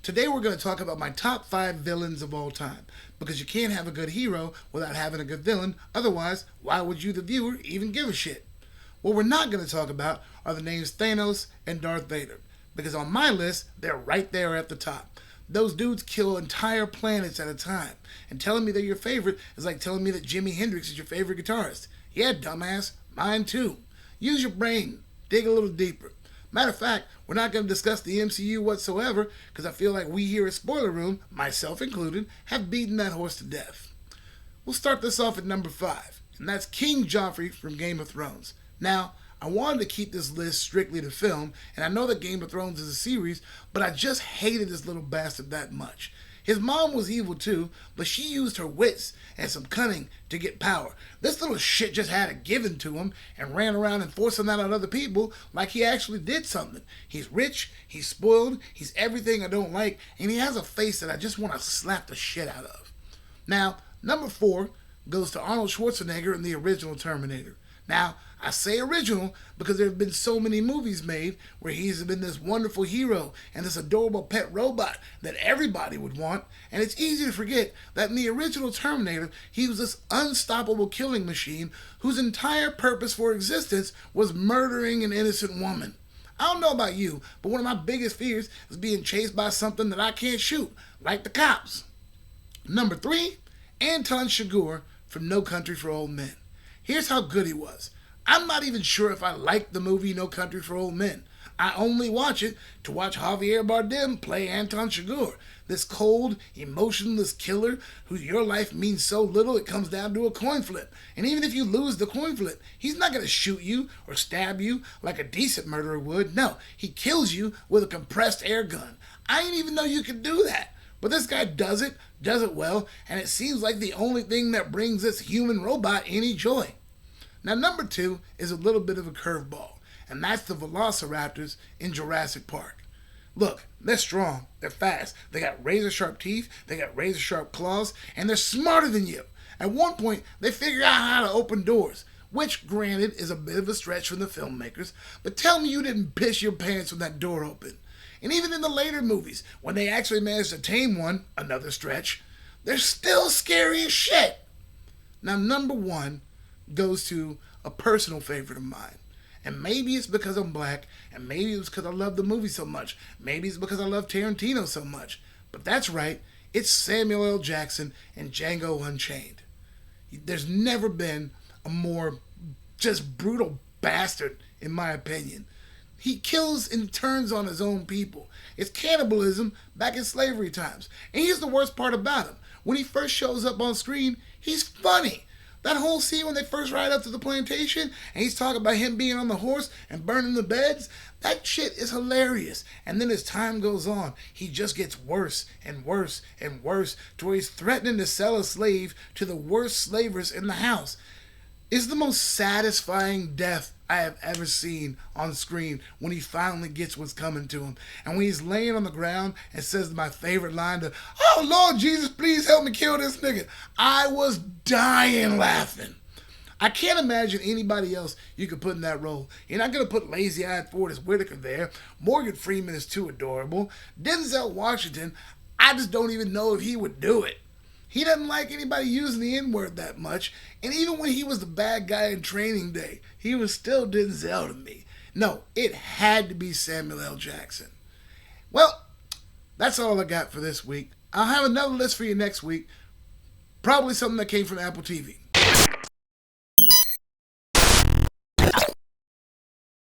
Today we're going to talk about my top 5 villains of all time, because you can't have a good hero without having a good villain. Otherwise, why would you, the viewer, even give a shit? What we're not going to talk about are the names Thanos and Darth Vader, because on my list, they're right there at the top. Those dudes kill entire planets at a time, and telling me they're your favorite is like telling me that Jimi Hendrix is your favorite guitarist. Yeah, dumbass, mine too. Use your brain, dig a little deeper. Matter of fact, we're not going to discuss the MCU whatsoever, because I feel like we here at Spoiler Room, myself included, have beaten that horse to death. We'll start this off at number 5, and that's King Joffrey from Game of Thrones. Now, I wanted to keep this list strictly to film, and I know that Game of Thrones is a series, but I just hated this little bastard that much. His mom was evil too, but she used her wits and some cunning to get power. This little shit just had it given to him and ran around enforcing that on other people like he actually did something. He's rich, he's spoiled, he's everything I don't like, and he has a face that I just want to slap the shit out of. Now, number 4 goes to Arnold Schwarzenegger in the original Terminator. Now, I say original because there have been so many movies made where he's been this wonderful hero and this adorable pet robot that everybody would want, and it's easy to forget that in the original Terminator, he was this unstoppable killing machine whose entire purpose for existence was murdering an innocent woman. I don't know about you, but one of my biggest fears is being chased by something that I can't shoot, like the cops. Number 3, Anton Chagour from No Country for Old Men. Here's how good he was. I'm not even sure if I like the movie No Country for Old Men. I only watch it to watch Javier Bardem play Anton Chagour, this cold, emotionless killer whose your life means so little it comes down to a coin flip. And even if you lose the coin flip, he's not going to shoot you or stab you like a decent murderer would. No, he kills you with a compressed air gun. I didn't even know you could do that. But this guy does it well, and it seems like the only thing that brings this human robot any joy. Now, number 2 is a little bit of a curveball, and that's the Velociraptors in Jurassic Park. Look, they're strong, they're fast, they got razor-sharp teeth, they got razor-sharp claws, and they're smarter than you. At one point, they figure out how to open doors, which, granted, is a bit of a stretch from the filmmakers, but tell me you didn't piss your pants when that door opened. And even in the later movies, when they actually managed to tame one, another stretch, they're still scary as shit. Now, number 1 goes to a personal favorite of mine. And maybe it's because I'm black, and maybe it's because I love the movie so much. Maybe it's because I love Tarantino so much. But that's right, it's Samuel L. Jackson and Django Unchained. There's never been a more just brutal bastard, in my opinion. He kills and turns on his own people. It's cannibalism back in slavery times. And here's the worst part about him. When he first shows up on screen, he's funny. That whole scene when they first ride up to the plantation and he's talking about him being on the horse and burning the beds, that shit is hilarious. And then as time goes on, he just gets worse and worse and worse to where he's threatening to sell a slave to the worst slavers in the house. It's the most satisfying death I have ever seen on screen when he finally gets what's coming to him. And when he's laying on the ground and says my favorite line to, "Oh, Lord Jesus, please help me kill this nigga." I was dying laughing. I can't imagine anybody else you could put in that role. You're not going to put lazy-eyed Forrest Whitaker there. Morgan Freeman is too adorable. Denzel Washington, I just don't even know if he would do it. He doesn't like anybody using the N-word that much, and even when he was the bad guy in Training Day, he was still Denzel to me. No, it had to be Samuel L. Jackson. Well, that's all I got for this week. I'll have another list for you next week, probably something that came from Apple TV.